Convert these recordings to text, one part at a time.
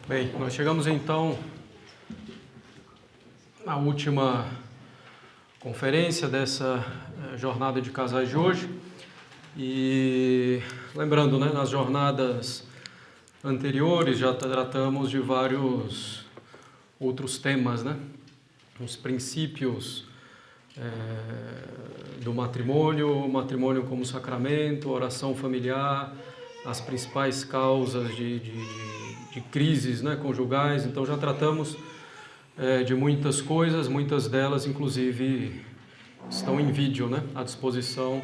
Bem, nós chegamos então na última conferência dessa jornada de casais de hoje. E lembrando, nas jornadas anteriores já tratamos de vários outros temas, os princípios do matrimônio, o matrimônio como sacramento, oração familiar, as principais causas de crises conjugais. Então já tratamos de muitas coisas, muitas delas inclusive estão em vídeo à disposição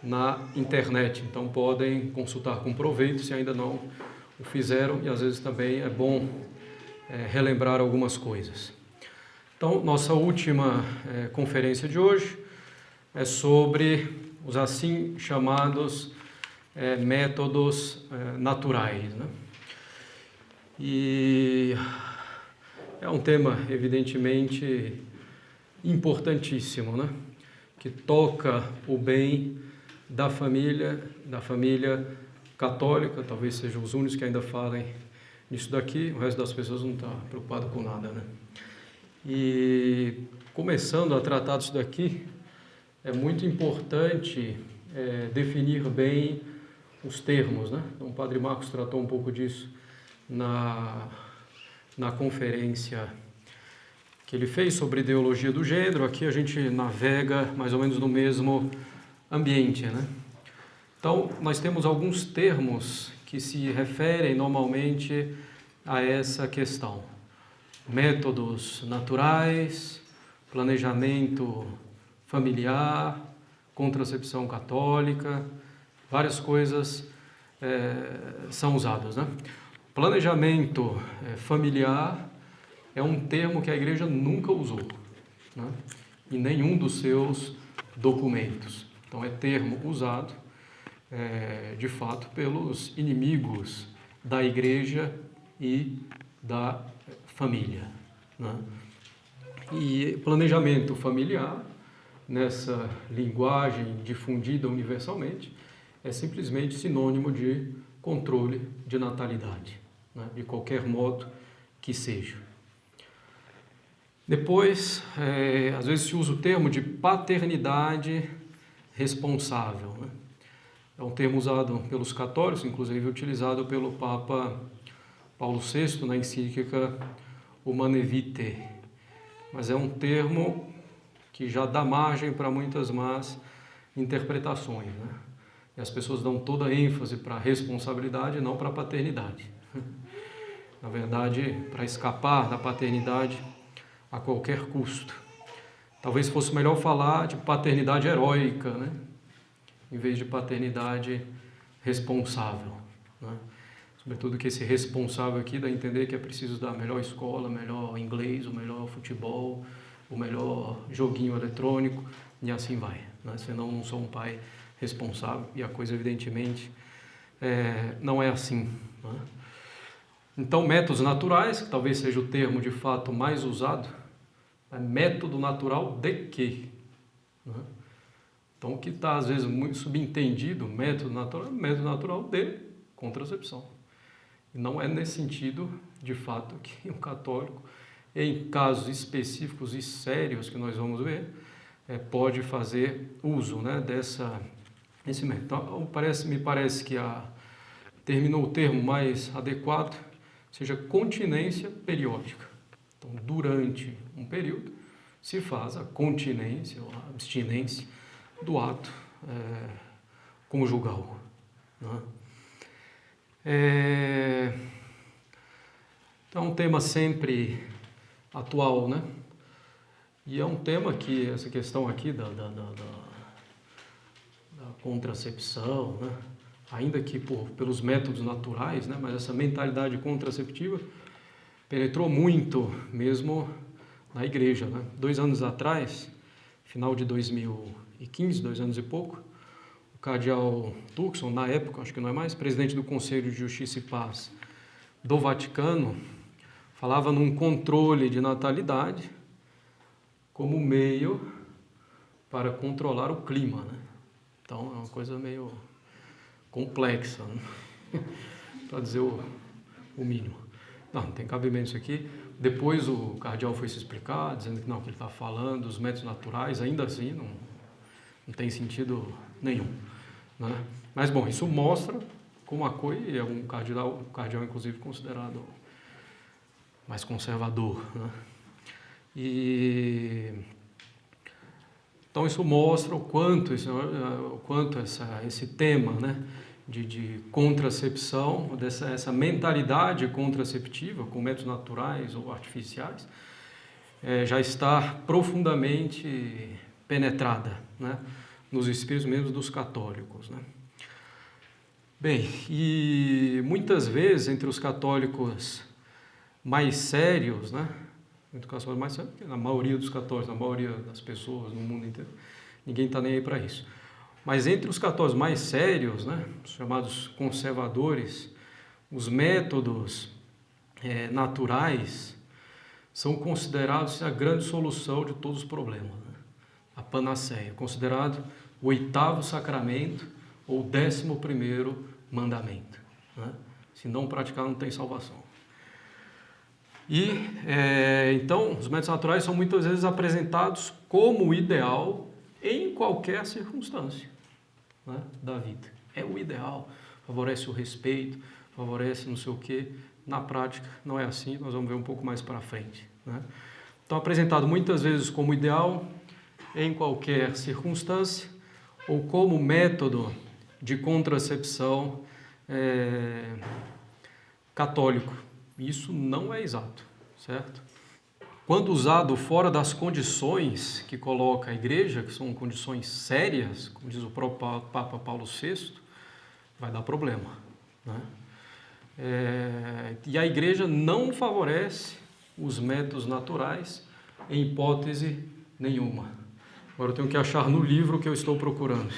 na internet, então podem consultar com proveito se ainda não o fizeram, e às vezes também é bom relembrar algumas coisas. Então, nossa última conferência de hoje é sobre os assim chamados métodos naturais. E é um tema evidentemente importantíssimo, que toca o bem da família católica. Talvez sejam os únicos que ainda falem nisso daqui, o resto das pessoas não está preocupado com nada, E começando a tratar disso daqui, é muito importante definir bem os termos, Então o Padre Marcos tratou um pouco disso na conferência que ele fez sobre ideologia do gênero. Aqui a gente navega mais ou menos no mesmo ambiente, Então, nós temos alguns termos que se referem normalmente a essa questão. Métodos naturais, planejamento familiar, contracepção católica, várias coisas são usadas, Planejamento familiar é um termo que a Igreja nunca usou, em nenhum dos seus documentos. Então é termo usado, de fato, pelos inimigos da Igreja e da família. E planejamento familiar, nessa linguagem difundida universalmente, é simplesmente sinônimo de controle de natalidade, de qualquer modo que seja. Depois, às vezes se usa o termo de paternidade responsável. É um termo usado pelos católicos, inclusive utilizado pelo Papa Paulo VI na encíclica Humanae Vitae. Mas é um termo que já dá margem para muitas más interpretações. E as pessoas dão toda a ênfase para a responsabilidade e não para a paternidade. Na verdade, para escapar da paternidade a qualquer custo. Talvez fosse melhor falar de paternidade heróica, em vez de paternidade responsável. Sobretudo que esse responsável aqui dá a entender que é preciso dar a melhor escola, o melhor inglês, o melhor futebol, o melhor joguinho eletrônico, e assim vai. Senão não sou um pai responsável, e a coisa evidentemente não é assim. Então, métodos naturais, que talvez seja o termo de fato mais usado, é método natural de quê? Então, o que está às vezes muito subentendido, método natural de contracepção. E não é nesse sentido, de fato, que um católico, em casos específicos e sérios que nós vamos ver, pode fazer uso desse método. Então, me parece que terminou o termo mais adequado, seja continência periódica. Então, durante um período, se faz a continência ou a abstinência do ato conjugal. Então, é um tema sempre atual, E é um tema que, essa questão aqui da contracepção, ainda que pelos métodos naturais, mas essa mentalidade contraceptiva penetrou muito mesmo na Igreja. 2 anos atrás, final de 2015, 2 anos e pouco, o cardeal Turkson, na época, acho que não é mais, presidente do Conselho de Justiça e Paz do Vaticano, falava num controle de natalidade como meio para controlar o clima. Então, é uma coisa meio complexa, para dizer o mínimo. Não tem cabimento isso aqui. Depois o cardeal foi se explicar, dizendo que não, que ele está falando dos métodos naturais, ainda assim não tem sentido nenhum, né? Mas, bom, isso mostra como a COI é um cardeal inclusive considerado mais conservador, né? Então isso mostra o quanto esse tema, né, de contracepção, essa mentalidade contraceptiva com métodos naturais ou artificiais, já está profundamente penetrada, né, nos espíritos mesmo dos católicos, né? Bem, e muitas vezes entre os católicos mais sérios, né, mais sérios, porque na maioria dos católicos, na maioria das pessoas no mundo inteiro, ninguém está nem aí para isso. Mas entre os católicos mais sérios, né, os chamados conservadores, os métodos naturais são considerados a grande solução de todos os problemas, né? A panaceia, considerado o 8º sacramento ou 11º mandamento, né? Se não praticar, não tem salvação. E, então, os métodos naturais são muitas vezes apresentados como o ideal em qualquer circunstância, né, da vida. É o ideal, favorece o respeito, favorece não sei o quê. Na prática, não é assim, nós vamos ver um pouco mais para frente, né? Então, apresentado muitas vezes como ideal em qualquer circunstância ou como método de contracepção católico. Isso não é exato, certo? Quando usado fora das condições que coloca a Igreja, que são condições sérias, como diz o próprio Papa Paulo VI, vai dar problema, né? E a Igreja não favorece os métodos naturais em hipótese nenhuma. Agora eu tenho que achar no livro que eu estou procurando.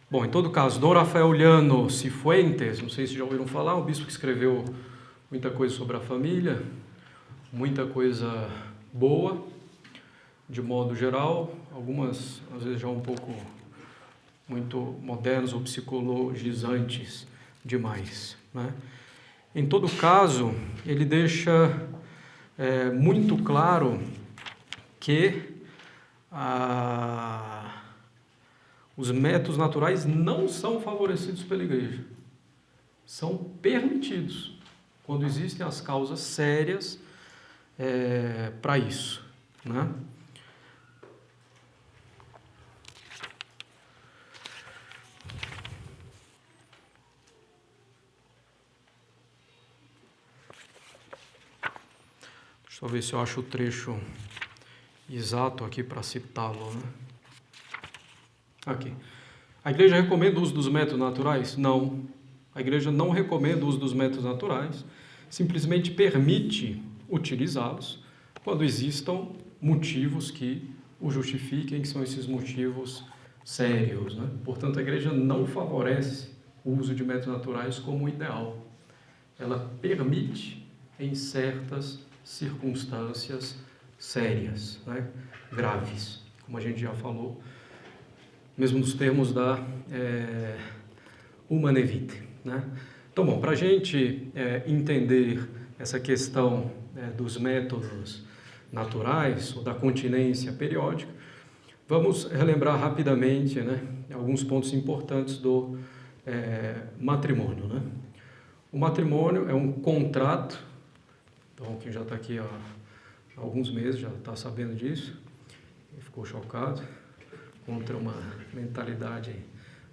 Bom, em todo caso, Dom Rafael Llano Cifuentes, não sei se já ouviram falar, um bispo que escreveu muita coisa sobre a família, muita coisa boa, de modo geral, algumas, às vezes, já um pouco muito modernos ou psicologizantes demais, né? Em todo caso, ele deixa muito claro que os métodos naturais não são favorecidos pela Igreja, são permitidos quando existem as causas sérias para isso, né? Deixa eu ver se eu acho o trecho exato aqui para citá-lo, né? Aqui. A Igreja recomenda o uso dos métodos naturais? Não. A Igreja não recomenda o uso dos métodos naturais, simplesmente permite utilizá-los quando existam motivos que o justifiquem, que são esses motivos sérios, né? Portanto, a Igreja não favorece o uso de métodos naturais como ideal. Ela permite em certas circunstâncias sérias, né, graves, como a gente já falou, mesmo nos termos da Humanae Vitae, né? Então, bom, para a gente entender essa questão dos métodos naturais ou da continência periódica, vamos relembrar rapidamente, né, alguns pontos importantes do matrimônio, né? O matrimônio é um contrato. Então, quem já está aqui há alguns meses já está sabendo disso, ficou chocado contra uma mentalidade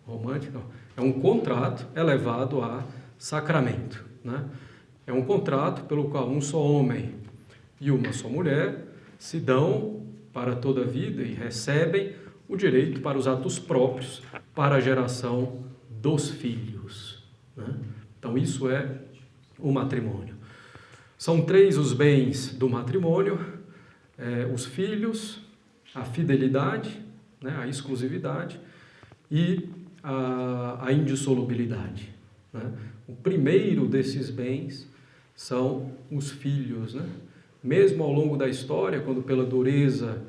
romântica. Não. É um contrato elevado a sacramento, né? É um contrato pelo qual um só homem e uma só mulher se dão para toda a vida e recebem o direito para os atos próprios para a geração dos filhos, né? Então, isso é o matrimônio. São 3 os bens do matrimônio: os filhos, a fidelidade, né, a exclusividade e a indissolubilidade, né? O primeiro desses bens são os filhos, né? Mesmo ao longo da história, quando pela dureza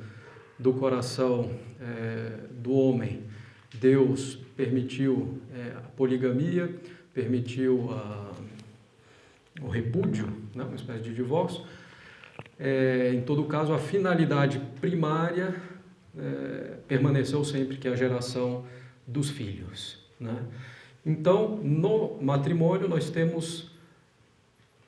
do coração do homem, Deus permitiu a poligamia, permitiu o repúdio, né, uma espécie de divórcio. Em todo caso, a finalidade primária permaneceu sempre, que é a geração dos filhos, né? Então, no matrimônio, nós temos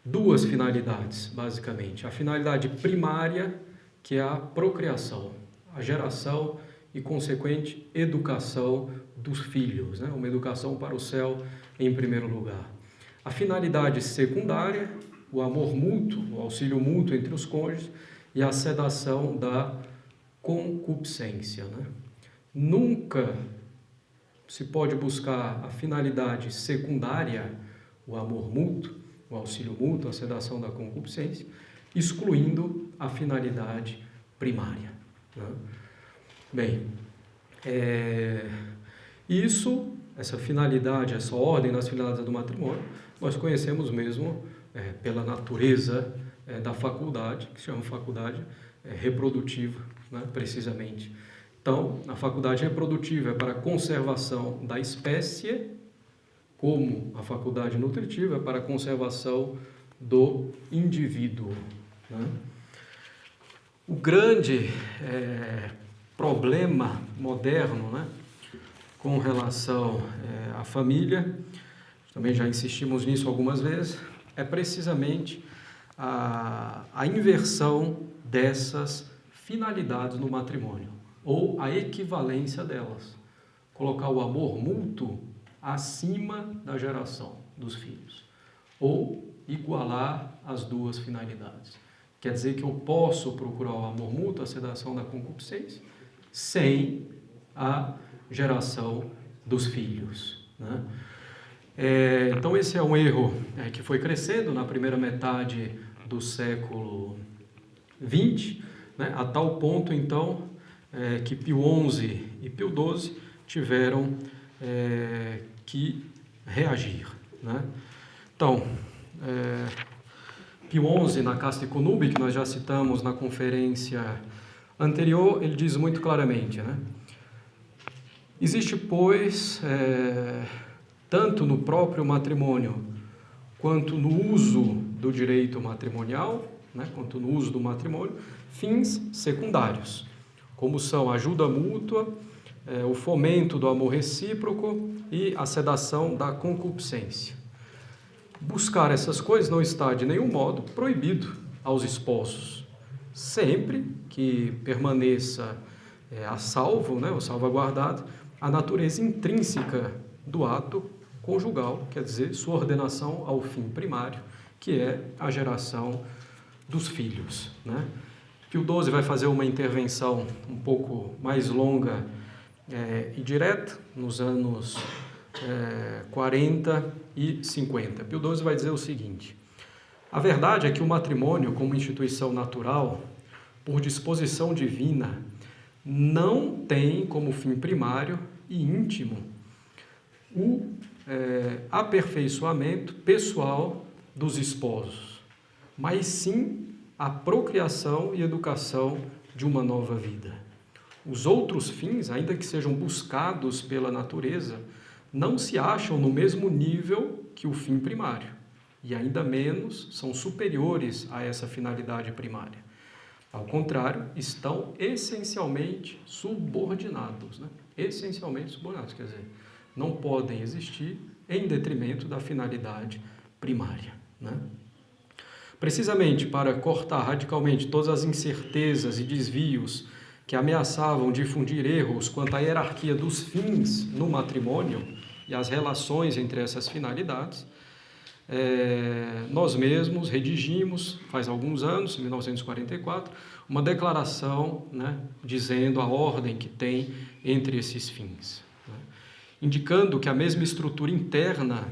duas finalidades, basicamente. A finalidade primária, que é a procriação, a geração e consequente educação dos filhos, né? Uma educação para o céu em primeiro lugar. A finalidade secundária, o amor mútuo, o auxílio mútuo entre os cônjuges e a sedação da concupiscência, né? Nunca se pode buscar a finalidade secundária, o amor mútuo, o auxílio mútuo, a sedação da concupiscência, excluindo a finalidade primária, né? Bem, essa finalidade, essa ordem nas finalidades do matrimônio, nós conhecemos mesmo pela natureza da faculdade, que se chama faculdade reprodutiva, né, precisamente. Então, a faculdade reprodutiva é para a conservação da espécie, como a faculdade nutritiva é para a conservação do indivíduo, né? O grande problema moderno, né, com relação à família, também já insistimos nisso algumas vezes, é precisamente a inversão dessas finalidades no matrimônio, ou a equivalência delas. Colocar o amor mútuo acima da geração dos filhos, ou igualar as duas finalidades. Quer dizer que eu posso procurar o amor mútuo, a sedação da concupiscência, sem a geração dos filhos, né? Então esse é um erro que foi crescendo na primeira metade do século XX, né, a tal ponto então que Pio XI e Pio XII tiveram que reagir, né? Então, Pio XI, na Casta Connubii, que nós já citamos na conferência anterior, ele diz muito claramente, né? Existe, pois, tanto no próprio matrimônio, quanto no uso do direito matrimonial, né, quanto no uso do matrimônio, fins secundários, como são a ajuda mútua, o fomento do amor recíproco e a sedação da concupiscência. Buscar essas coisas não está de nenhum modo proibido aos esposos, sempre que permaneça a salvo, né, ou salvaguardado, a natureza intrínseca do ato conjugal, quer dizer, sua ordenação ao fim primário, que é a geração dos filhos, né? Pio XII vai fazer uma intervenção um pouco mais longa e direta, nos anos 40 e 50. Pio XII vai dizer o seguinte: a verdade é que o matrimônio, como instituição natural, por disposição divina, não tem como fim primário e íntimo o aperfeiçoamento pessoal dos esposos, mas sim a procriação e educação de uma nova vida. Os outros fins, ainda que sejam buscados pela natureza, não se acham no mesmo nível que o fim primário, e ainda menos são superiores a essa finalidade primária. Ao contrário, estão essencialmente subordinados, né? Essencialmente subordinados, quer dizer, não podem existir em detrimento da finalidade primária, né? Precisamente para cortar radicalmente todas as incertezas e desvios que ameaçavam difundir erros quanto à hierarquia dos fins no matrimônio e as relações entre essas finalidades, nós mesmos redigimos, faz alguns anos, em 1944, uma declaração, né, dizendo a ordem que tem entre esses fins, né, indicando que a mesma estrutura interna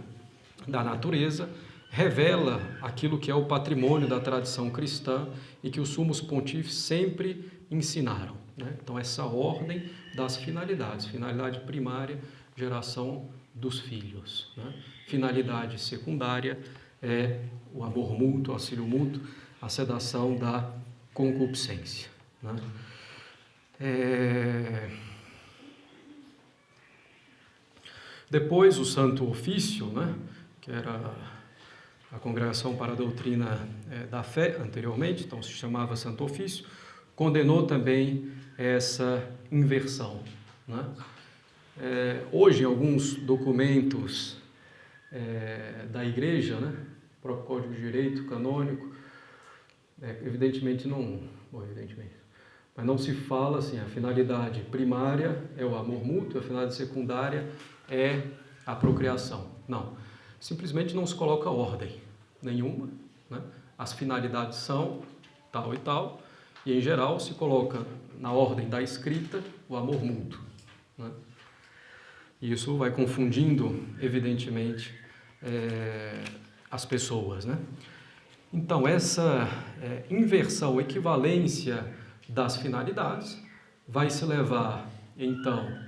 da natureza revela aquilo que é o patrimônio da tradição cristã e que os sumos pontífices sempre ensinaram, né? Então, essa ordem das finalidades: finalidade primária, geração dos filhos, né? Finalidade secundária é o amor mútuo, auxílio mútuo, a sedação da concupiscência, né? Depois, o Santo Ofício, né, que era a Congregação para a Doutrina da Fé, anteriormente, então se chamava Santo Ofício, condenou também essa inversão, né? Hoje, em alguns documentos da Igreja, né, o próprio Código de Direito Canônico, evidentemente não, mas não se fala assim, a finalidade primária é o amor mútuo, a finalidade secundária é a procriação. Não, simplesmente não se coloca ordem nenhuma, né? As finalidades são tal e tal, e em geral se coloca na ordem da escrita o amor mútuo, né? E isso vai confundindo, evidentemente, as pessoas, né? Então, essa inversão, equivalência das finalidades, vai se levar, então,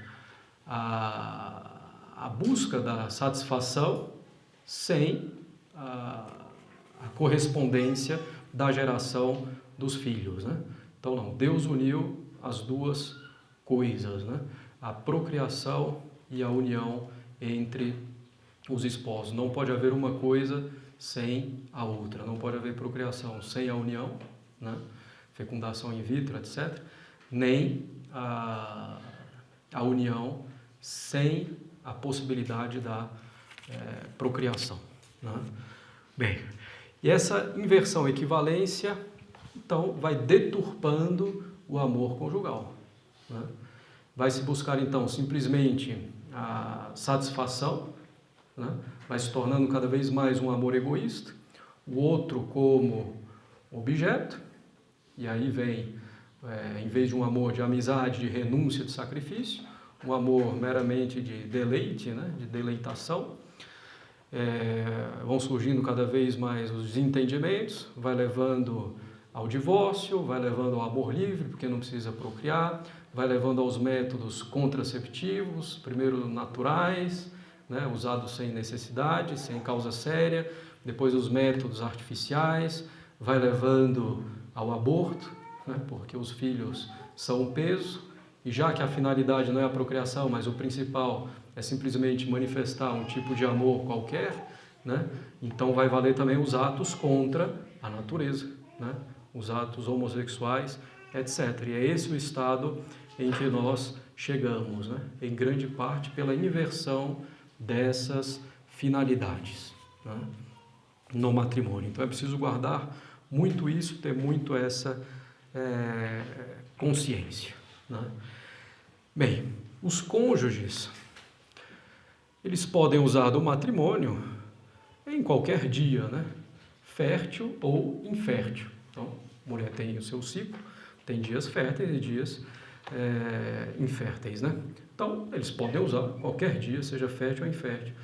à busca da satisfação sem a correspondência da geração dos filhos, né? Então, não, Deus uniu as duas coisas, né? A procriação e a união entre os esposos. Não pode haver uma coisa sem a outra. Não pode haver procriação sem a união, né? Fecundação in vitro, etc. Nem a união sem a possibilidade da procriação, né? Bem, e essa inversão equivalência, então, vai deturpando o amor conjugal, né? Vai se buscar, então, simplesmente a satisfação, né? Vai se tornando cada vez mais um amor egoísta, o outro como objeto, e aí vem, em vez de um amor de amizade, de renúncia, de sacrifício, um amor meramente de deleite, né? De deleitação. Vão surgindo cada vez mais os desentendimentos, vai levando ao divórcio, vai levando ao amor livre, porque não precisa procriar, vai levando aos métodos contraceptivos, primeiro naturais, né, usados sem necessidade, sem causa séria, depois os métodos artificiais, vai levando ao aborto, né, porque os filhos são um peso, e já que a finalidade não é a procriação, mas o principal é simplesmente manifestar um tipo de amor qualquer, né, então vai valer também os atos contra a natureza, né, os atos homossexuais, etc. E é esse o estado em que nós chegamos, né, em grande parte pela inversão dessas finalidades, né, no matrimônio. Então é preciso guardar muito isso, ter muito essa consciência, né? Bem, os cônjuges, eles podem usar do matrimônio em qualquer dia, né? Fértil ou infértil. Então, a mulher tem o seu ciclo, tem dias férteis e dias inférteis, né? Então, eles podem usar qualquer dia, seja fértil ou infértil.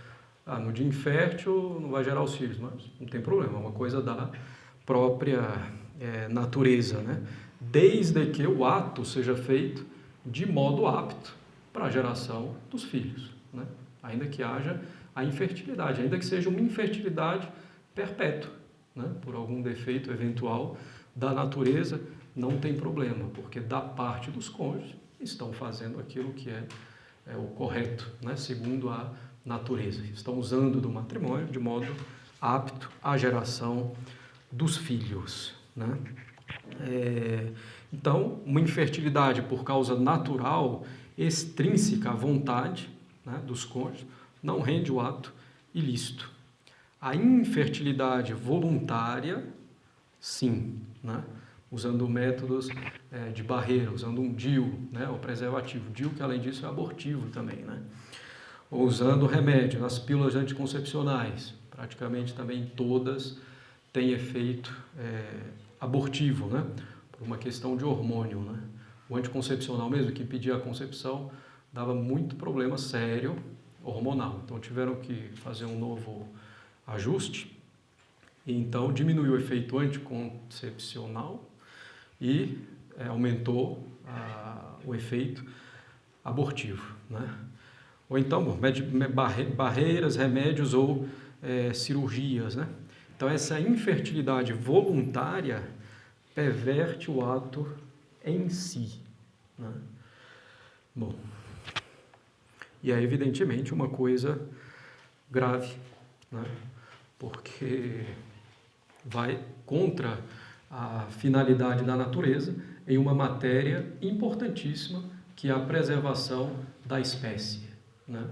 No dia infértil não vai gerar os filhos, mas não tem problema, é uma coisa da própria natureza, né? Desde que o ato seja feito de modo apto para a geração dos filhos, né? Ainda que haja a infertilidade, ainda que seja uma infertilidade perpétua, né? Por algum defeito eventual da natureza, não tem problema, porque da parte dos cônjuges estão fazendo aquilo que é o correto, né? Segundo a natureza. Estão usando do matrimônio de modo apto à geração dos filhos, né? Então, uma infertilidade por causa natural, extrínseca à vontade, né, dos cônjuges, não rende o ato ilícito. A infertilidade voluntária, sim, né? Usando métodos de barreira, usando um DIU, né, o preservativo. DIU, que além disso é abortivo também, né? Ou usando remédio, as pílulas anticoncepcionais, praticamente também todas têm efeito abortivo, né? Por uma questão de hormônio, né? O anticoncepcional mesmo, que impedia a concepção, dava muito problema sério hormonal. Então tiveram que fazer um novo ajuste, e então diminuiu o efeito anticoncepcional e aumentou o efeito abortivo, né? Ou então, barreiras, remédios ou cirurgias, né? Então, essa infertilidade voluntária perverte o ato em si, né? Bom, e é evidentemente uma coisa grave, né? Porque vai contra a finalidade da natureza em uma matéria importantíssima, que é a preservação da espécie, né?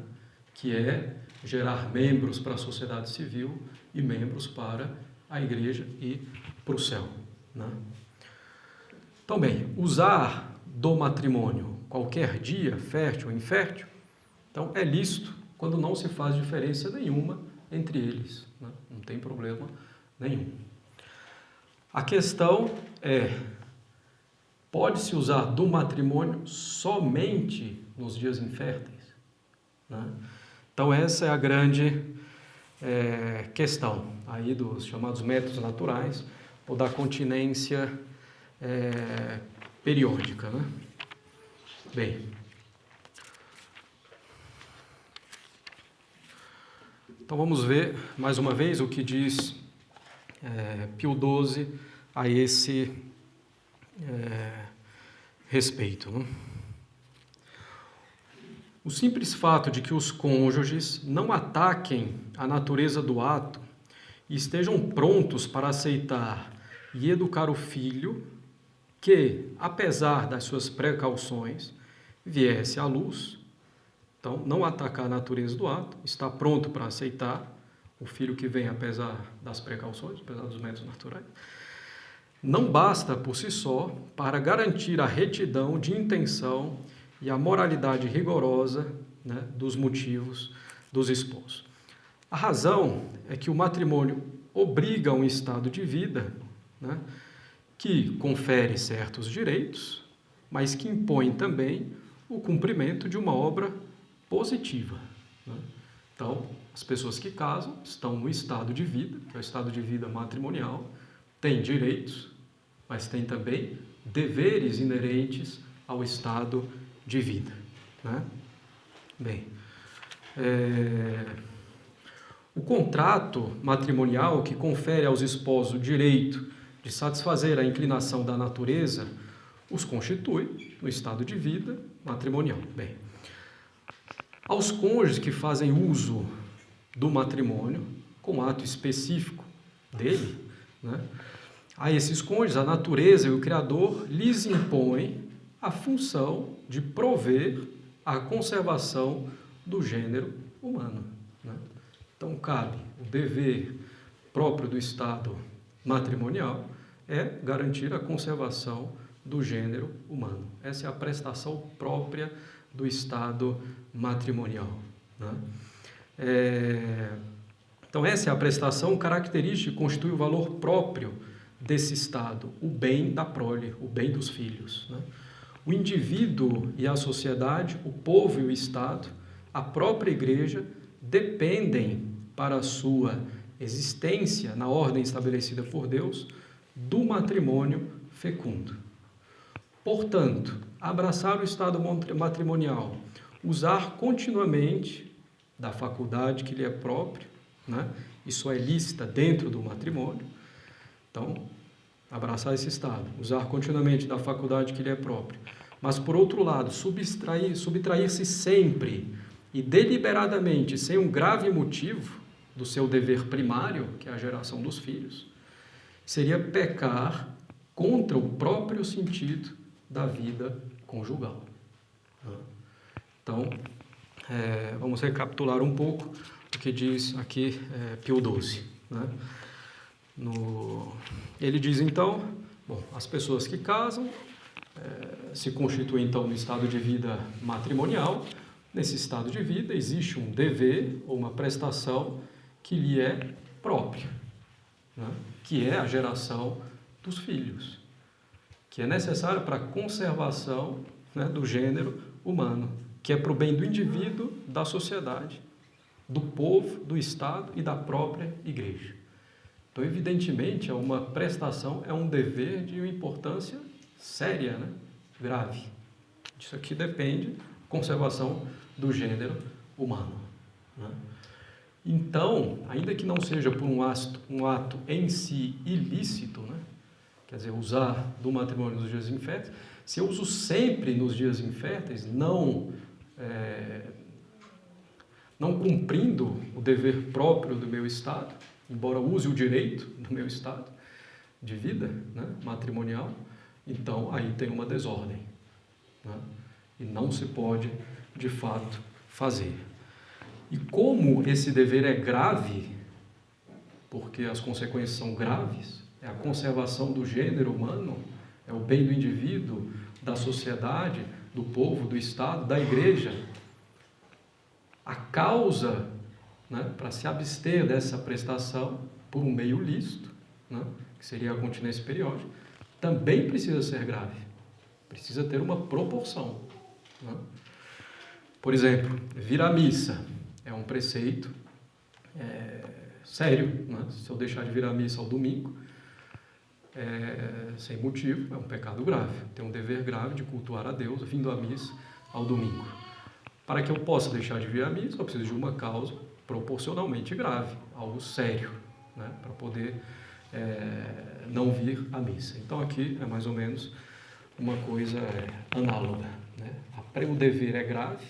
Que é gerar membros para a sociedade civil e membros para a igreja e para o céu, né? Então, bem, usar do matrimônio qualquer dia, fértil ou infértil, então é lícito quando não se faz diferença nenhuma entre eles, né? Não tem problema nenhum. A questão é, pode-se usar do matrimônio somente nos dias inférteis, né? Então essa é a grande questão aí dos chamados métodos naturais ou da continência periódica, né? Bem, então vamos ver mais uma vez o que diz Pio XII a esse respeito, né? O simples fato de que os cônjuges não ataquem a natureza do ato e estejam prontos para aceitar e educar o filho que, apesar das suas precauções, viesse à luz, então, não atacar a natureza do ato, está pronto para aceitar o filho que vem apesar das precauções, apesar dos métodos naturais, não basta por si só para garantir a retidão de intenção e a moralidade rigorosa, né, dos motivos dos esposos. A razão é que o matrimônio obriga a um estado de vida, né, que confere certos direitos, mas que impõe também o cumprimento de uma obra positiva, né? Então, as pessoas que casam estão no estado de vida, que é o estado de vida matrimonial, têm direitos, mas têm também deveres inerentes ao estado de vida, né? Bem, o contrato matrimonial que confere aos esposos o direito de satisfazer a inclinação da natureza os constitui no estado de vida matrimonial. Bem, aos cônjuges que fazem uso do matrimônio como ato específico dele, né, a esses cônjuges, a natureza e o Criador lhes impõem a função de prover a conservação do gênero humano, né? Então, cabe o dever próprio do estado matrimonial é garantir a conservação do gênero humano. Essa é a prestação própria do estado matrimonial, né? Então, essa é a prestação característica que constitui o valor próprio desse estado, o bem da prole, o bem dos filhos, né? O indivíduo e a sociedade, o povo e o Estado, a própria igreja, dependem para a sua existência na ordem estabelecida por Deus do matrimônio fecundo. Portanto, abraçar o estado matrimonial, usar continuamente da faculdade que lhe é própria, né? Isso é lícita dentro do matrimônio. Então, abraçar esse estado, usar continuamente da faculdade que lhe é própria. Mas, por outro lado, subtrair-se sempre e deliberadamente, sem um grave motivo do seu dever primário, que é a geração dos filhos, seria pecar contra o próprio sentido da vida conjugal. Então, vamos recapitular um pouco o que diz aqui Pio XII, né? Ele diz, então, bom, as pessoas que casam se constituem, então, no estado de vida matrimonial. Nesse estado de vida existe um dever ou uma prestação que lhe é própria, né? Que é a geração dos filhos, que é necessária para a conservação, né, do gênero humano, que é para o bem do indivíduo, da sociedade, do povo, do Estado e da própria igreja. Então, evidentemente, é uma prestação, é um dever de uma importância séria, né? Grave. Isso aqui depende da conservação do gênero humano, né? Então, ainda que não seja por um ato em si ilícito, né? Quer dizer, usar do matrimônio nos dias inférteis, se eu uso sempre nos dias inférteis, não não cumprindo o dever próprio do meu estado, embora use o direito do meu estado de vida, né, matrimonial, então aí tem uma desordem, né, e não se pode, de fato, fazer. E como esse dever é grave, porque as consequências são graves, é a conservação do gênero humano, é o bem do indivíduo, da sociedade, do povo, do Estado, da igreja, a causa, né, para se abster dessa prestação por um meio lícito, né, que seria a continência periódica, também precisa ser grave, precisa ter uma proporção, né? Por exemplo, vir à missa é um preceito sério, né? Se eu deixar de vir à missa ao domingo, sem motivo, é um pecado grave. Tenho um dever grave de cultuar a Deus vindo à missa ao domingo. Para que eu possa deixar de vir à missa, eu preciso de uma causa proporcionalmente grave, algo sério, né? Para poder não vir à missa. Então aqui é mais ou menos uma coisa análoga, né? O dever é grave,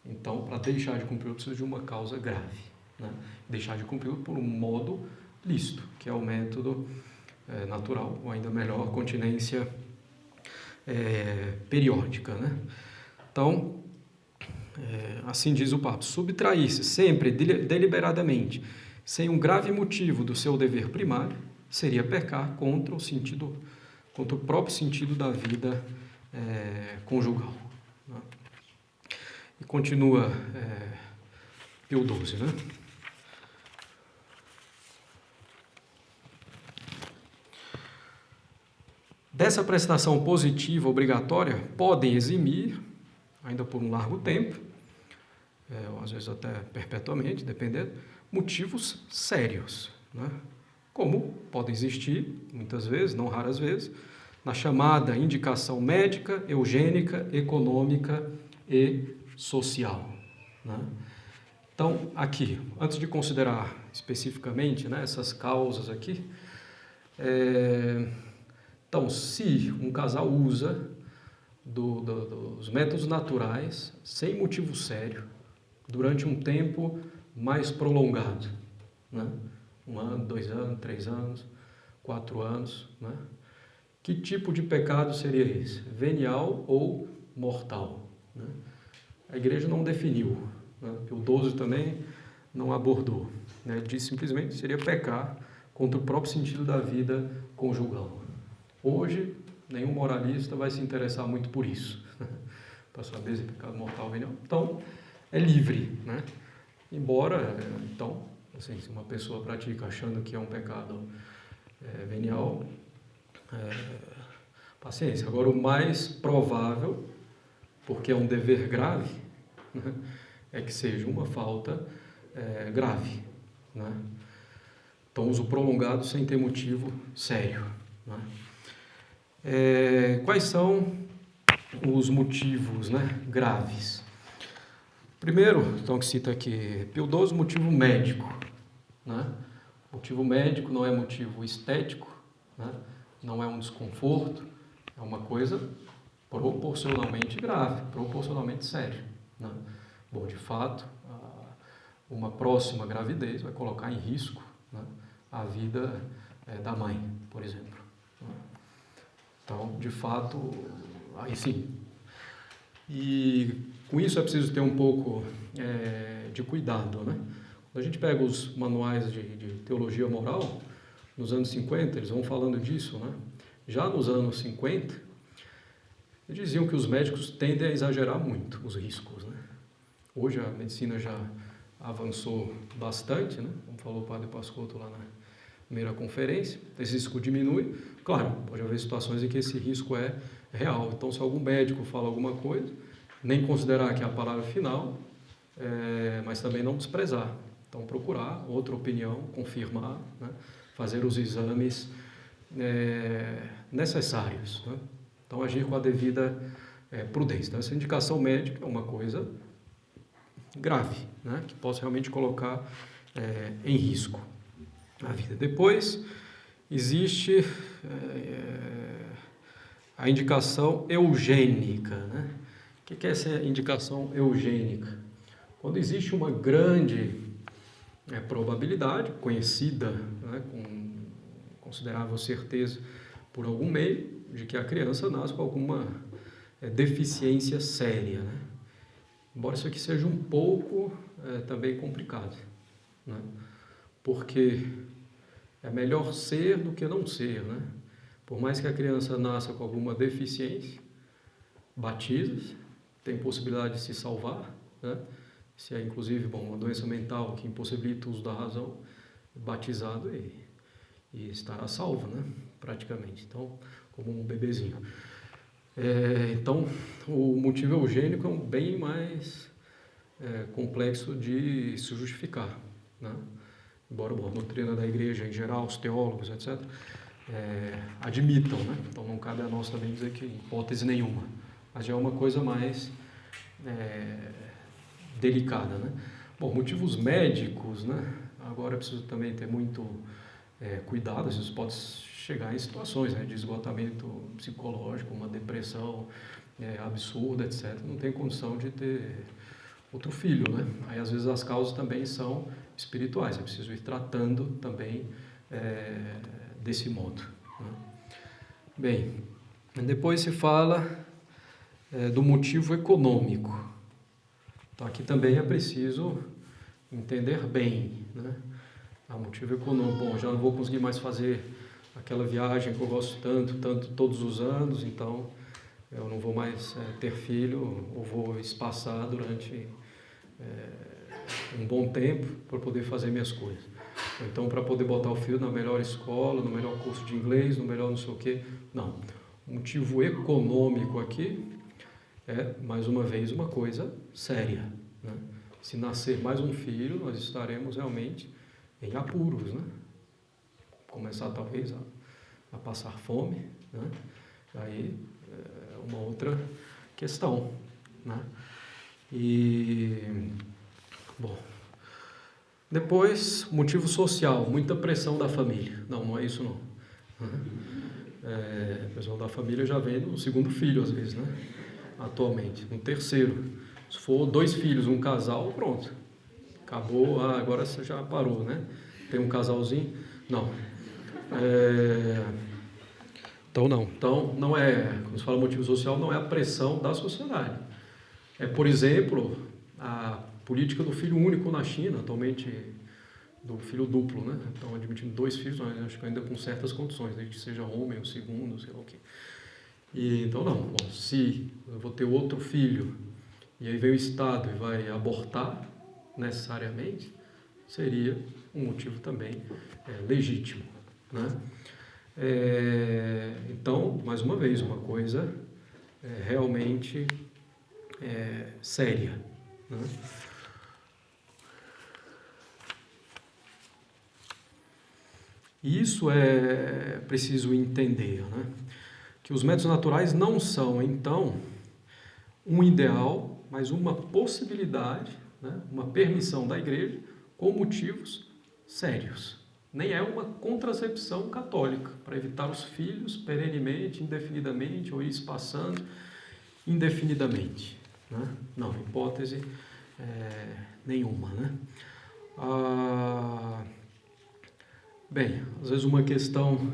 então para deixar de cumprir eu preciso de uma causa grave, né? Deixar de cumprir por um modo lícito, que é o método natural, ou ainda melhor, continência periódica, né? Então, assim diz o Papa, subtrair-se sempre deliberadamente, sem um grave motivo do seu dever primário, seria pecar contra o próprio sentido da vida conjugal, né? E continua Pio XII, né? Dessa prestação positiva obrigatória, podem eximir, ainda por um largo tempo, ou às vezes até perpetuamente, dependendo, motivos sérios, né? Como podem existir, muitas vezes, não raras vezes, na chamada indicação médica, eugênica, econômica e social, né? Então, aqui, antes de considerar especificamente, né, essas causas aqui, então, se um casal usa dos métodos naturais, sem motivo sério, durante um tempo mais prolongado, né? 1 ano, 2 anos, 3 anos, 4 anos, né? Que tipo de pecado seria esse? Venial ou mortal, né? A igreja não definiu, né? O 12 também não abordou, né? Diz simplesmente que seria pecar contra o próprio sentido da vida conjugal. Hoje, nenhum moralista vai se interessar muito por isso, para saber se é pecado mortal ou venial. Então, é livre, né? Embora, então, assim, se uma pessoa pratica achando que é um pecado venial, paciência. Agora, o mais provável, porque é um dever grave, né, é que seja uma falta grave, né? Então, uso prolongado sem ter motivo sério, né? Quais são os motivos, né, graves? Primeiro, então, que cita aqui, Pio XII, motivo médico, né? Motivo médico não é motivo estético, né? Não é um desconforto, é uma coisa proporcionalmente grave, proporcionalmente séria, né? Bom, de fato, uma próxima gravidez vai colocar em risco, né, a vida da mãe, por exemplo, né? Então, de fato, aí sim. E com isso é preciso ter um pouco de cuidado, né? Quando a gente pega os manuais de teologia moral, nos anos 50, eles vão falando disso, né? Já nos anos 50, eles diziam que os médicos tendem a exagerar muito os riscos, né? Hoje a medicina já avançou bastante, né? Como falou o padre Pascotto lá na primeira conferência, esse risco diminui. Claro, pode haver situações em que esse risco é real. Então, se algum médico fala alguma coisa, nem considerar que é a palavra final, mas também não desprezar. Então, procurar outra opinião, confirmar, né? Fazer os exames necessários, né? Então, agir com a devida prudência. Então, essa indicação médica é uma coisa grave, né? Que possa realmente colocar em risco a vida. Depois, existe a indicação eugênica, né? O que é essa indicação eugênica? Quando existe uma grande probabilidade, conhecida, né, com considerável certeza por algum meio, de que a criança nasce com alguma deficiência séria, né? Embora isso aqui seja um pouco também complicado, né? Porque é melhor ser do que não ser, né? Por mais que a criança nasça com alguma deficiência, batiza, tem possibilidade de se salvar, né? Se é inclusive uma doença mental que impossibilita o uso da razão, batizado e estará salvo, né? Praticamente, então, como um bebezinho. Então, o motivo eugênico é um bem mais complexo de se justificar, né? Embora a doutrina da igreja em geral, os teólogos, etc., admitam, né? Então não cabe a nós também dizer que hipótese nenhuma, mas já é uma coisa mais delicada, né? Bom, motivos médicos, né? Agora é preciso também ter muito cuidado, às vezes pode chegar em situações, né, de esgotamento psicológico, uma depressão absurda, etc. Não tem condição de ter outro filho, né? Aí às vezes as causas também são espirituais, é preciso ir tratando também desse modo, né? Bem, depois se fala do motivo econômico. Então aqui também é preciso entender bem, né? Motivo econômico, bom, já não vou conseguir mais fazer aquela viagem que eu gosto tanto todos os anos, então eu não vou mais ter filho, ou vou espaçar durante um bom tempo para poder fazer minhas coisas. Então, para poder botar o filho na melhor escola, no melhor curso de inglês, no melhor não sei o quê. Não. O motivo econômico aqui é, mais uma vez, uma coisa séria, né? Se nascer mais um filho, nós estaremos realmente em apuros, né? Começar talvez a passar fome, né? Aí é uma outra questão, né? E, bom, depois, motivo social, muita pressão da família. Não, não é isso não. A pressão da família já vem no segundo filho, às vezes, né? Atualmente, no terceiro. Se for 2 filhos, um casal, pronto. Acabou, agora você já parou, né? Tem um casalzinho? Não. Então, não é, quando se fala motivo social, não é a pressão da sociedade. Por exemplo, a política do filho único na China, atualmente do filho duplo, né? Estão admitindo 2 filhos, mas acho que ainda com certas condições, desde que seja homem, o segundo, sei lá o quê. Então, não. Bom, se eu vou ter outro filho e aí vem o Estado e vai abortar necessariamente, seria um motivo também legítimo, né? Então, mais uma vez, uma coisa realmente séria, né? E isso é preciso entender, né? Que os métodos naturais não são, então, um ideal, mas uma possibilidade, né? Uma permissão da igreja com motivos sérios. Nem é uma contracepção católica, para evitar os filhos perenemente, indefinidamente, ou ir espaçando indefinidamente, né? Não, hipótese nenhuma, né? Bem, às vezes uma questão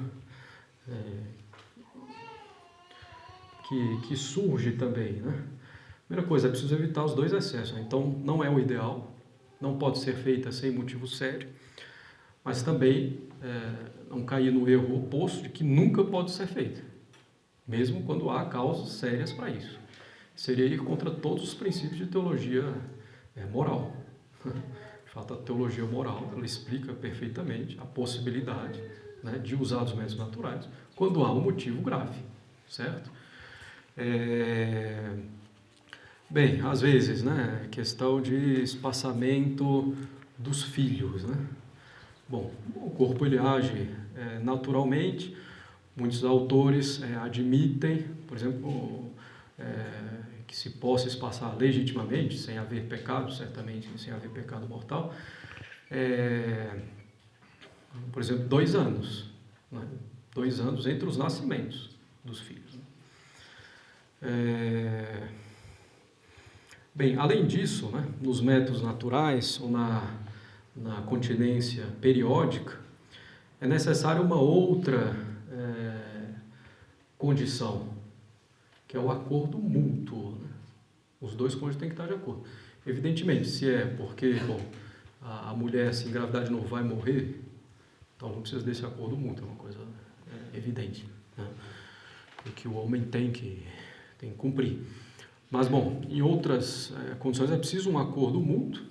que surge também, né? Primeira coisa, é preciso evitar os 2 excessos. Então, não é o ideal, não pode ser feita sem motivo sério, mas também não cair no erro oposto de que nunca pode ser feita, mesmo quando há causas sérias para isso. Seria ir contra todos os princípios de teologia moral. De fato, a teologia moral, ela explica perfeitamente a possibilidade, né, de usar os métodos naturais quando há um motivo grave, certo? Bem, às vezes, né, questão de espaçamento dos filhos, né? Bom, o corpo ele age naturalmente, muitos autores admitem, por exemplo, que se possa espaçar legitimamente, sem haver pecado, certamente sem haver pecado mortal, por exemplo, 2 anos, né? 2 anos entre os nascimentos dos filhos, né? Bem, além disso, né, nos métodos naturais ou na continência periódica, é necessária uma outra condição, que é o acordo mútuo, né? Os dois cônjuges têm que estar de acordo. Evidentemente, se é porque a mulher, se engravidar de novo, vai morrer, então não precisa desse acordo mútuo, é uma coisa evidente, né? Porque o homem tem que cumprir. Mas, bom, em outras condições é preciso um acordo mútuo,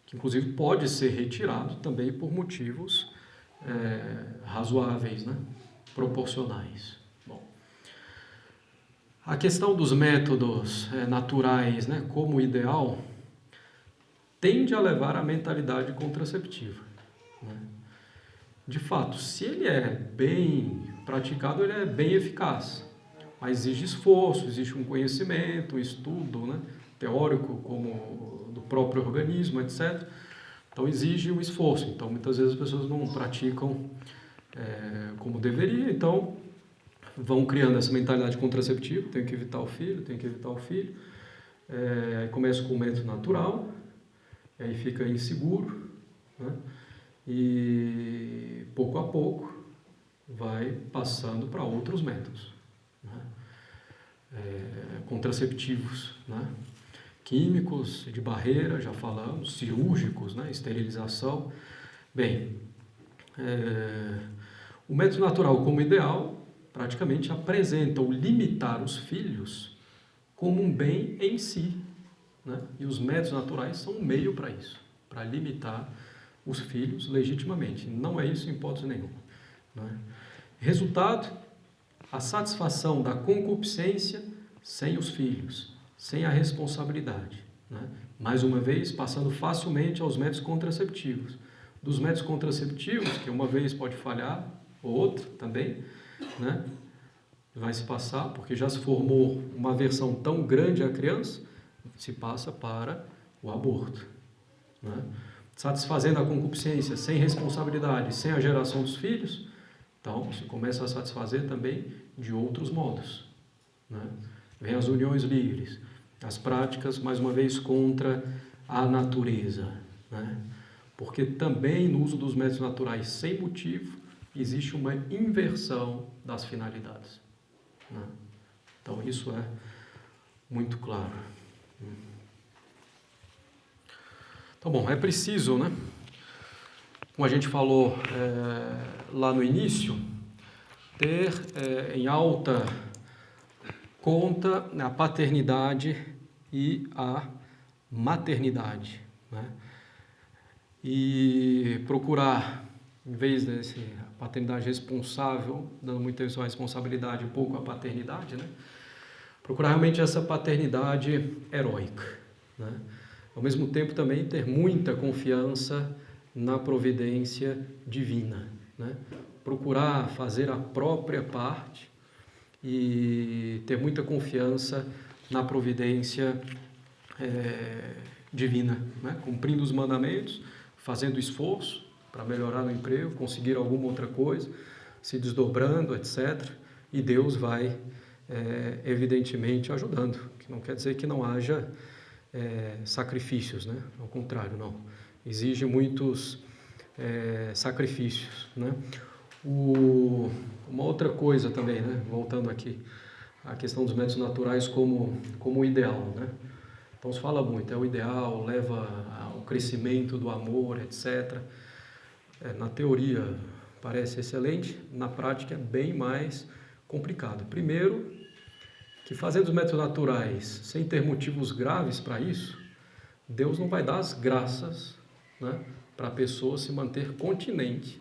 que inclusive pode ser retirado também por motivos razoáveis, né? Proporcionais. Bom, a questão dos métodos naturais, né, como ideal, tende a levar à mentalidade contraceptiva, né? De fato, se ele é bem praticado, ele é bem eficaz, mas exige esforço, existe um conhecimento, um estudo, né, teórico como do próprio organismo, etc. Então exige um esforço. Então muitas vezes as pessoas não praticam como deveria, então vão criando essa mentalidade contraceptiva, tenho que evitar o filho, aí começa com o método natural, aí fica inseguro, né? E pouco a pouco vai passando para outros métodos, né? Contraceptivos, né? Químicos, de barreira, já falamos, cirúrgicos, né? Esterilização. Bem, o método natural como ideal praticamente apresenta o limitar os filhos como um bem em si, né? E os métodos naturais são um meio para isso, para limitar os filhos legitimamente. Não é isso em hipótese nenhuma, né? Resultado, a satisfação da concupiscência sem os filhos, sem a responsabilidade, né? Mais uma vez, passando facilmente aos métodos contraceptivos. Dos métodos contraceptivos, que uma vez pode falhar, ou outra também, né? Vai se passar, porque já se formou uma aversão tão grande à criança, se passa para o aborto, né? Satisfazendo a concupiscência sem responsabilidade, sem a geração dos filhos, então se começa a satisfazer também de outros modos, né? Vem as uniões livres, as práticas, mais uma vez, contra a natureza, né? Porque também no uso dos métodos naturais sem motivo, existe uma inversão das finalidades, né? Então isso é muito claro. Então, bom, é preciso, né, como a gente falou lá no início, ter em alta conta a paternidade e a maternidade, né? E procurar, em vez dessa paternidade responsável, dando muita atenção à responsabilidade e pouco à paternidade, né? Procurar realmente essa paternidade heróica, né? Ao mesmo tempo também ter muita confiança na providência divina, né? Procurar fazer a própria parte e ter muita confiança na providência divina, né? Cumprindo os mandamentos, fazendo esforço para melhorar no emprego, conseguir alguma outra coisa, se desdobrando, etc. E Deus vai, evidentemente, ajudando, que não quer dizer que não haja sacrifícios, né? Ao contrário, não. Exige muitos sacrifícios, né? Uma outra coisa também, né? Voltando aqui, a questão dos métodos naturais como ideal, né? Então se fala muito, é o ideal, leva ao crescimento do amor, etc. Na teoria parece excelente, na prática é bem mais complicado. Primeiro, que fazendo os métodos naturais sem ter motivos graves para isso, Deus não vai dar as graças, né, para a pessoa se manter continente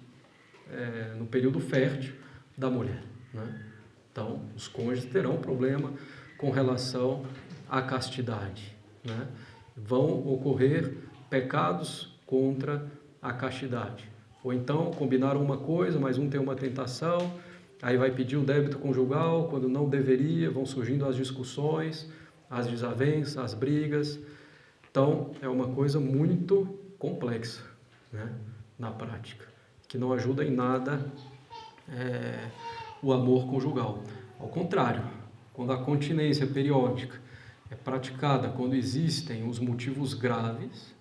no período fértil da mulher, né? Então, os cônjuges terão problema com relação à castidade, né? Vão ocorrer pecados contra a castidade. Ou então, combinaram uma coisa, mas um tem uma tentação, aí vai pedir o débito conjugal, quando não deveria, vão surgindo as discussões, as desavenças, as brigas. Então, é uma coisa muito complexa, né, na prática, que não ajuda em nada o amor conjugal. Ao contrário, quando a continência periódica é praticada quando existem os motivos graves,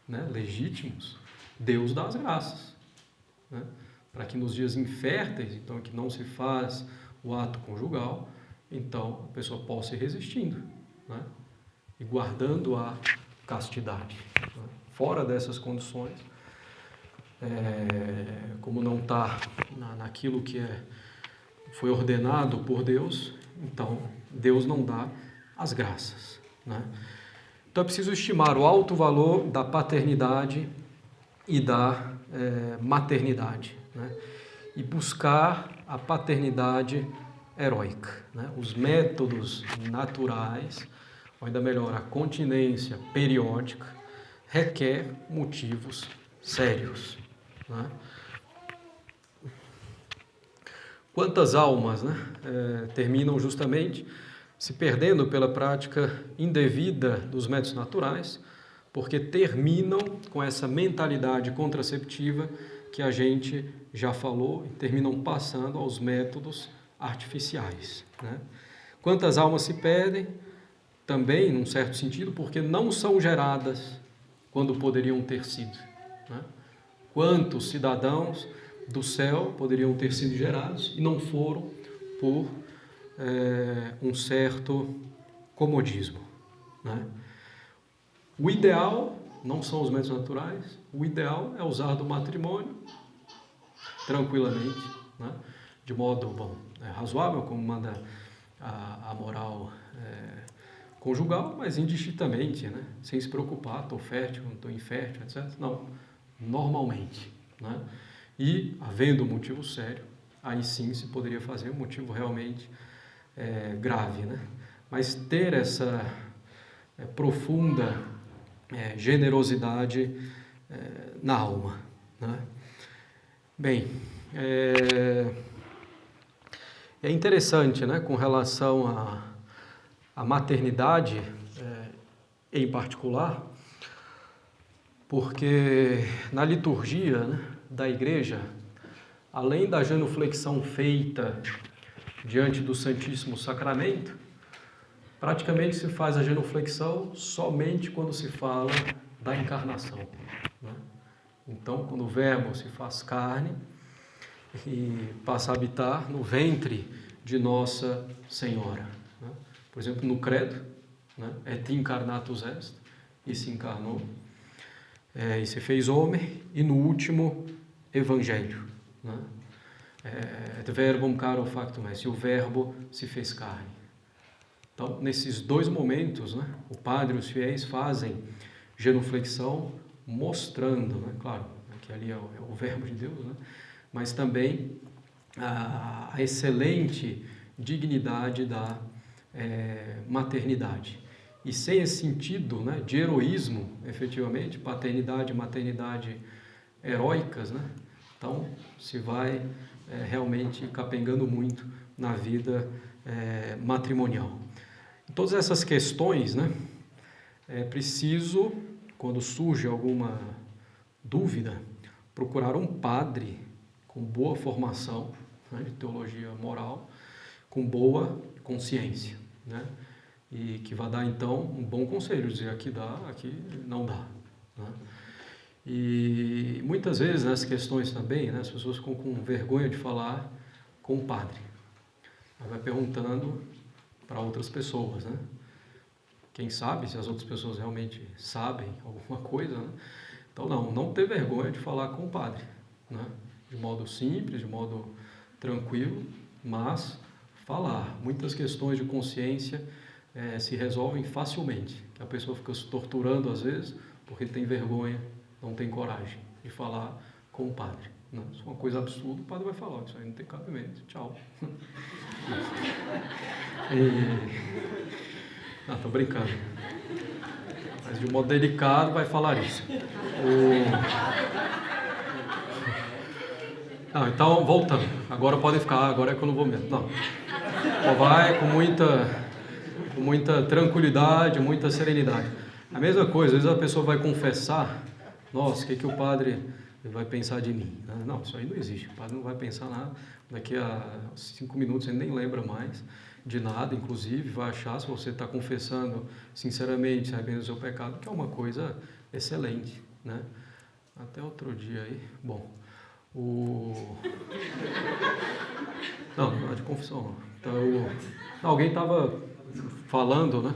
né, legítimos, Deus dá as graças, né, para que nos dias inférteis, então que não se faz o ato conjugal, então a pessoa possa ir resistindo, né, e guardando a castidade. Né. Fora dessas condições, como não está naquilo que foi ordenado por Deus, então Deus não dá as graças, né? Então é preciso estimar o alto valor da paternidade e da maternidade, né? E buscar a paternidade heróica, né? Os métodos naturais, ou ainda melhor, a continência periódica, requer motivos sérios, né? Quantas almas, né, terminam justamente se perdendo pela prática indevida dos métodos naturais, porque terminam com essa mentalidade contraceptiva que a gente já falou e terminam passando aos métodos artificiais, né? Quantas almas se perdem? Também, num certo sentido, porque não são geradas quando poderiam ter sido, né? Quantos cidadãos do céu poderiam ter sido gerados e não foram por um certo comodismo, né? O ideal não são os métodos naturais, o ideal é usar do matrimônio tranquilamente, né? De modo razoável, como manda a moral conjugal, mas indistintamente, né? Sem se preocupar, estou fértil, não estou infértil, etc. Não, normalmente, né? E, havendo um motivo sério, aí sim se poderia fazer um motivo realmente grave, né? Mas ter essa profunda generosidade na alma, né? Bem, é interessante, né, com relação à maternidade em particular, porque na liturgia, né, da igreja, além da genuflexão feita diante do Santíssimo Sacramento, praticamente se faz a genuflexão somente quando se fala da encarnação, né? Então, quando o Verbo se faz carne e passa a habitar no ventre de Nossa Senhora, né? Por exemplo, no Credo, né? Et incarnatus est, e se encarnou, e se fez homem, e no último Evangelho, né? Et verbum caro factum est, e o Verbo se fez carne. Então, nesses dois momentos, né, o padre e os fiéis fazem genuflexão mostrando, né, claro, que ali é o Verbo de Deus, né, mas também a excelente dignidade da maternidade. E sem esse sentido, né, de heroísmo, efetivamente, paternidade e maternidade heróicas, né, então se vai realmente capengando muito na vida matrimonial. Todas essas questões, né, é preciso, quando surge alguma dúvida, procurar um padre com boa formação, né, de teologia moral, com boa consciência, né, e que vai dar então um bom conselho, dizer aqui dá, aqui não dá, né. E muitas vezes nas questões também, né, as pessoas ficam com vergonha de falar com o padre. Aí vai perguntando para outras pessoas, né? Quem sabe se as outras pessoas realmente sabem alguma coisa, né? Então não ter vergonha de falar com o padre, né? De modo simples, de modo tranquilo, mas falar. Muitas questões de consciência se resolvem facilmente. A pessoa fica se torturando às vezes porque tem vergonha, não tem coragem de falar com o padre, né? Se é uma coisa absurda, o padre vai falar, isso aí não tem cabimento, tchau. Não, estou brincando. Mas de um modo delicado vai falar isso. Não, então, voltando. Agora podem ficar, agora é que eu não vou mesmo. Não. Vai com muita tranquilidade, muita serenidade. A mesma coisa, às vezes a pessoa vai confessar, nossa, o que o padre vai pensar de mim? Não, isso aí não existe. O padre não vai pensar nada. Daqui a 5 minutos ele nem lembra mais. de nada, inclusive, vai achar, se você está confessando sinceramente, arrependendo do seu pecado, que é uma coisa excelente, né? Até outro dia aí, bom, não é de confissão, não. Então, alguém estava falando, né,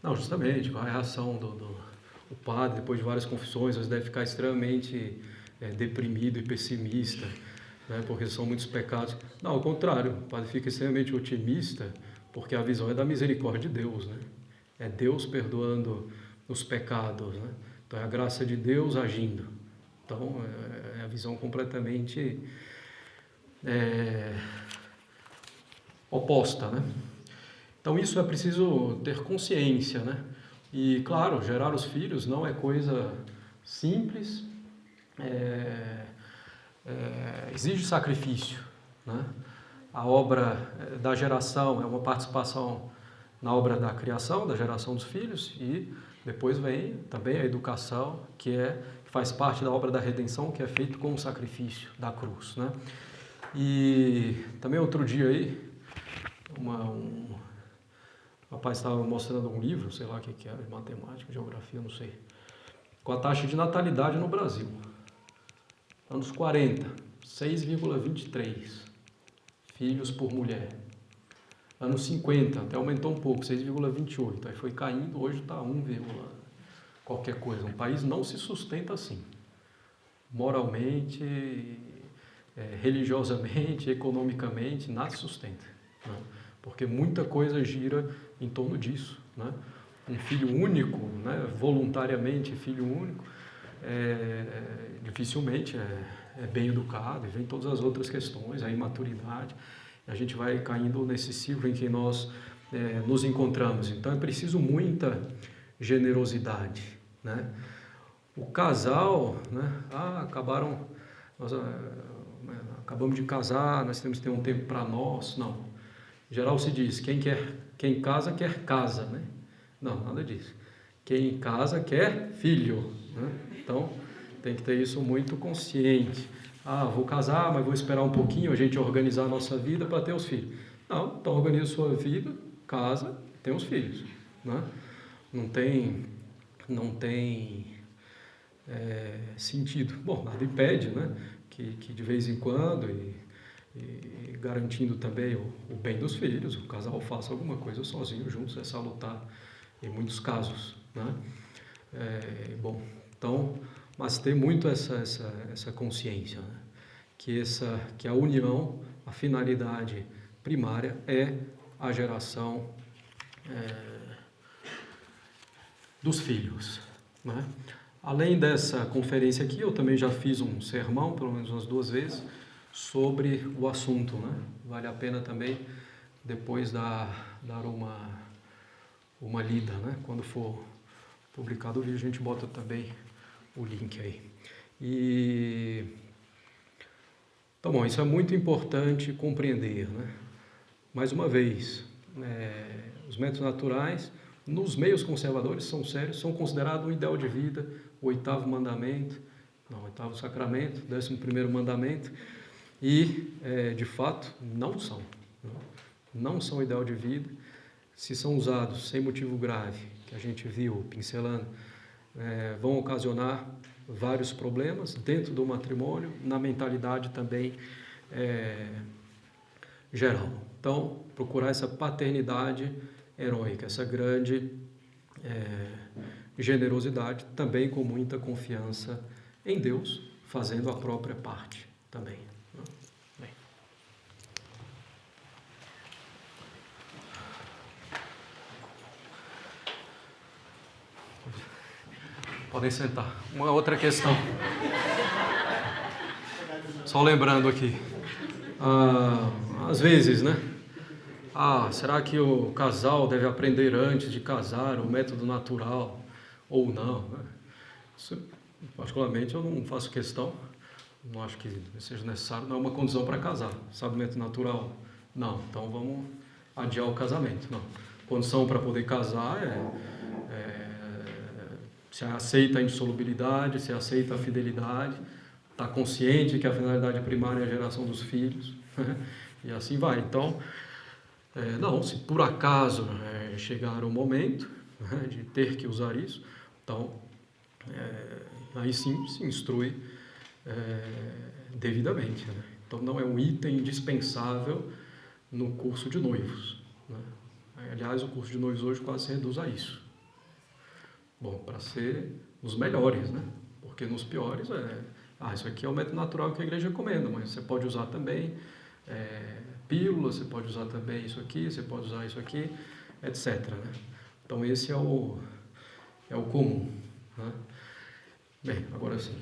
não, justamente, qual é a reação o padre, depois de várias confissões, às vezes deve ficar extremamente deprimido e pessimista, né, porque são muitos pecados. Não, ao contrário, o padre fica extremamente otimista, porque a visão é da misericórdia de Deus, né? É Deus perdoando os pecados, né? Então é a graça de Deus agindo. Então é a visão completamente oposta, né? Então isso é preciso ter consciência, né? E claro, gerar os filhos não é coisa simples, exige sacrifício, né? A obra da geração é uma participação na obra da criação, da geração dos filhos, e depois vem também a educação, que faz parte da obra da redenção, que é feito com o sacrifício da cruz, né? E também outro dia aí, um rapaz estava mostrando um livro, sei lá o que era, de matemática, geografia, não sei, com a taxa de natalidade no Brasil. Anos 40, 6,23 filhos por mulher. Anos 50, até aumentou um pouco, 6,28. Aí foi caindo, hoje está 1, qualquer coisa. Um país não se sustenta assim. Moralmente, religiosamente, economicamente, nada se sustenta. Né? Porque muita coisa gira em torno disso. Né? Um filho único, né? Voluntariamente filho único, dificilmente é bem educado, e vem todas as outras questões, a imaturidade, a gente vai caindo nesse ciclo em que nós nos encontramos. Então é preciso muita generosidade, né? O casal, né? Nós acabamos de casar, nós temos que ter um tempo para nós. Não. Em geral se diz, quem casa quer casa, né? Não, nada disso. Quem casa quer filho, né? Então tem que ter isso muito consciente. Vou casar, mas vou esperar um pouquinho a gente organizar a nossa vida para ter os filhos. Não, então organiza a sua vida, casa, tem os filhos, né? Não tem sentido. Bom, nada impede, né? Que de vez em quando, e garantindo também o bem dos filhos, o casal faça alguma coisa sozinho, juntos, é salutar em muitos casos, né? Bom, então, mas ter muito essa consciência, né? Que a união, a finalidade primária é a geração dos filhos, né? Além dessa conferência aqui, eu também já fiz um sermão, pelo menos umas 2 vezes, sobre o assunto, né? Vale a pena também depois dar uma lida, né? Quando for publicado o vídeo, a gente bota também o link aí. Então, bom, isso é muito importante compreender, né? Mais uma vez, os métodos naturais, nos meios conservadores, são sérios, são considerados um ideal de vida, o 8º mandamento, não, 8º sacramento, 11º mandamento, e, de fato, não são. Não são ideal de vida. Se são usados sem motivo grave, que a gente viu pincelando, vão ocasionar vários problemas dentro do matrimônio, na mentalidade também geral. Então, procurar essa paternidade heróica, essa grande generosidade, também com muita confiança em Deus, fazendo a própria parte também. Bem. Podem sentar. Uma outra questão. Só lembrando aqui. Às vezes, né? Será que o casal deve aprender antes de casar o método natural ou não? Isso, particularmente, eu não faço questão. Não acho que seja necessário. Não é uma condição para casar. Sabe o método natural? Não. Então vamos adiar o casamento. Não. Condição para poder casar se aceita a insolubilidade, se aceita a fidelidade, está consciente que a finalidade primária é a geração dos filhos, E assim vai. Então, não, se por acaso chegar o momento, né, de ter que usar isso, então aí sim se instrui devidamente, né? Então não é um item indispensável no curso de noivos, né? Aliás, o curso de noivos hoje quase se reduz a isso. Bom, para ser os melhores, né? Porque nos piores isso aqui é o método natural que a igreja recomenda, mas você pode usar também pílula, você pode usar também isso aqui, você pode usar isso aqui, etc, né? Então esse é o comum, né? Bem, agora sim.